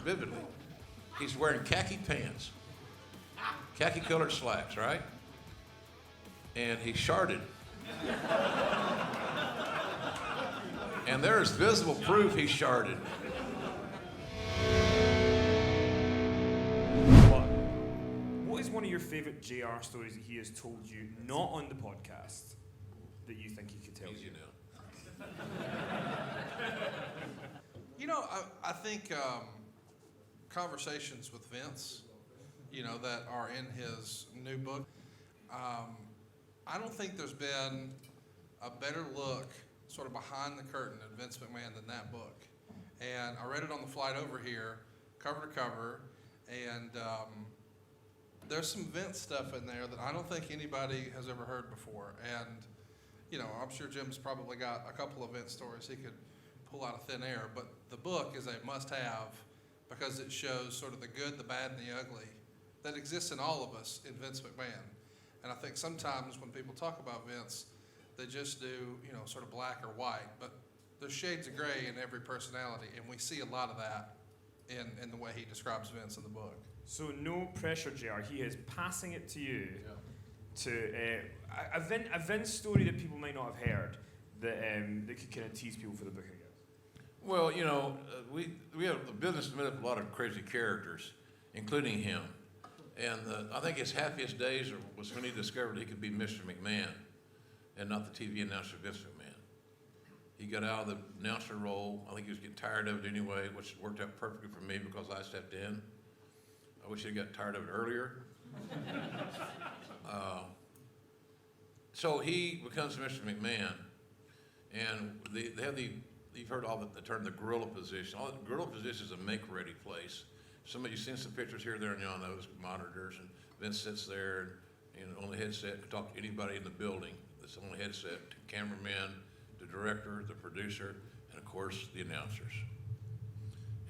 vividly. He's wearing khaki pants, khaki colored slacks, right? And he sharted. And there is visible proof he sharted. What is one of your favourite JR stories that he has told you, not on the podcast, that you think he could tell Easy you? now. You know, I think conversations with Vince, that are in his new book, I don't think there's been a better look sort of behind the curtain at Vince McMahon than that book. And I read it on the flight over here, cover to cover, and there's some Vince stuff in there that I don't think anybody has ever heard before. And, I'm sure Jim's probably got a couple of Vince stories he could pull out of thin air, but the book is a must-have because it shows sort of the good, the bad, and the ugly that exists in all of us in Vince McMahon. And I think sometimes when people talk about Vince, they just do, sort of black or white, but there's shades of gray in every personality, and we see a lot of that in the way he describes Vince in the book. So no pressure, JR. He is passing it to you to a Vince story that people might not have heard that could kind of tease people for the book, I guess. Well, we have a business made up of a lot of crazy characters, including him. And I think his happiest days was when he discovered he could be Mr. McMahon and not the TV announcer Vince McMahon. He got out of the announcer role. I think he was getting tired of it anyway, which worked out perfectly for me because I stepped in. I wish he'd got tired of it earlier. So he becomes Mr. McMahon, and they have you've heard all the term the gorilla position. All the gorilla position is a make-ready place. You've seen some pictures here, there, and on those monitors, and Vince sits there and on the headset and talk to anybody in the building that's on the headset, the cameraman, the director, the producer, and of course the announcers.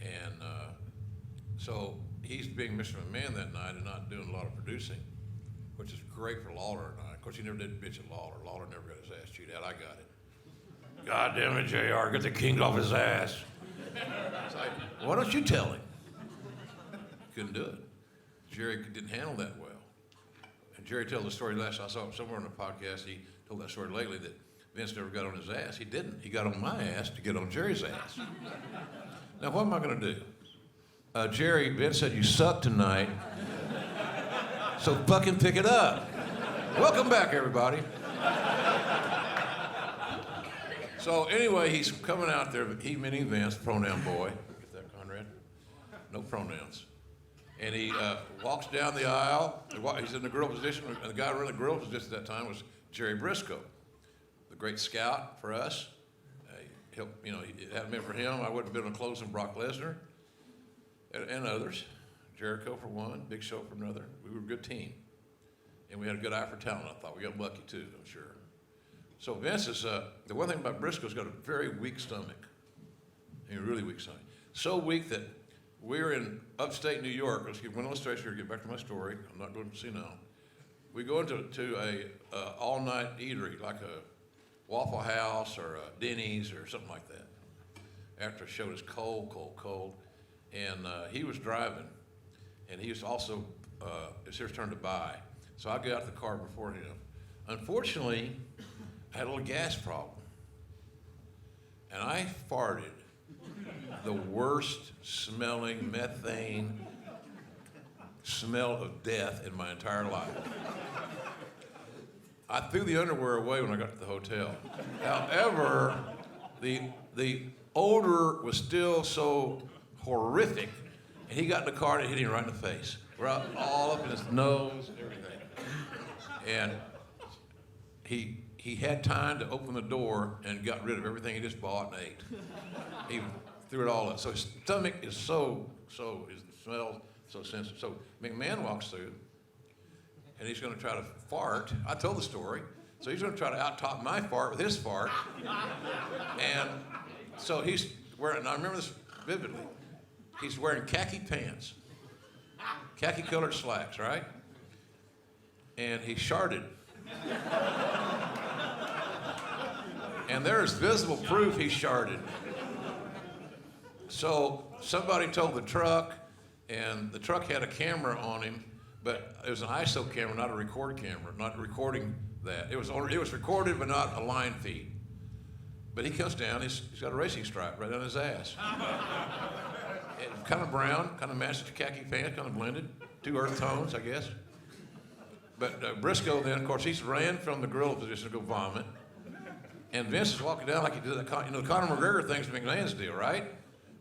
And so he's being Mr. McMahon that night and not doing a lot of producing, which is great for Lawler and I. Of course, he never did bitch at Lawler. Lawler never got his ass chewed out. I got it. God damn it, JR, get the king off his ass. It's like, why don't you tell him? Couldn't do it. Jerry didn't handle that well. And Jerry told the story I saw somewhere on the podcast, he told that story lately that Vince never got on his ass. He didn't. He got on my ass to get on Jerry's ass. Now, what am I going to do? Vince said, you suck tonight, so fucking pick it up. Welcome back, everybody. So anyway, he's coming out there, he meaning Vince, pronoun boy. Get that, Conrad? No pronouns. And he walks down the aisle. He's in the grill position, and the guy running the grill position at that time was Jerry Briscoe, the great scout for us. He hadn't been for him, I wouldn't have been on close than Brock Lesnar and others. Jericho for one, Big Show for another. We were a good team. And we had a good eye for talent, I thought. We got lucky too, I'm sure. So Vince is, the one thing about Briscoe's got a very weak stomach. A really weak stomach. So weak that we're in upstate New York. Let's give one illustration here, get back to my story. I'm not going to see now. We go into a all-night eatery, like a Waffle House or a Denny's or something like that. After a show, it's cold. And he was driving, and he was also, it's his turn to buy. So I got out of the car before him. Unfortunately, I had a little gas problem. And I farted the worst smelling methane smell of death in my entire life. I threw the underwear away when I got to the hotel. However, the odor was still so horrific, and he got in the car and it hit him right in the face. Right all up in his nose and everything. And he had time to open the door and got rid of everything he just bought and ate. He threw it all up. So his stomach is it smells so sensitive. So McMahon walks through, and he's going to try to fart. I told the story. So he's going to try to out-top my fart with his fart. And so he's wearing, and I remember this vividly, he's wearing khaki pants, khaki colored slacks, right? And he sharted. And there is visible proof he sharted. So somebody told the truck, and the truck had a camera on him, but it was an ISO camera, not a record camera, not recording that. It was recorded, but not a line feed. But he comes down, he's got a racing stripe right on his ass. Kind of brown, kind of matched the khaki pants, kind of blended. 2 earth tones, I guess. But Briscoe then, of course, he's ran from the gorilla position to go vomit. And Vince is walking down like he did the Conor McGregor thing's McMahon's deal, right?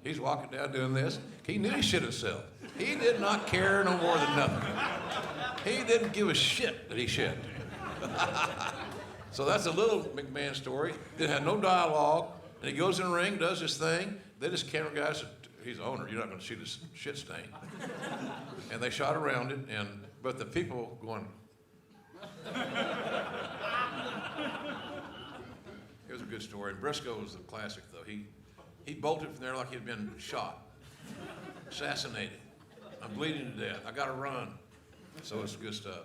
He's walking down doing this. He knew he shit himself. He did not care no more than nothing. He didn't give a shit that he shit. So that's a little McMahon story. Didn't have no dialogue. And he goes in the ring, does his thing. Then his camera guy said, he's the owner, you're not going to shoot his shit stain. And they shot around it, but the people going. It was a good story. And Briscoe was the classic, though. He bolted from there like he'd been shot, assassinated. I'm bleeding to death. I got to run. So it's good stuff.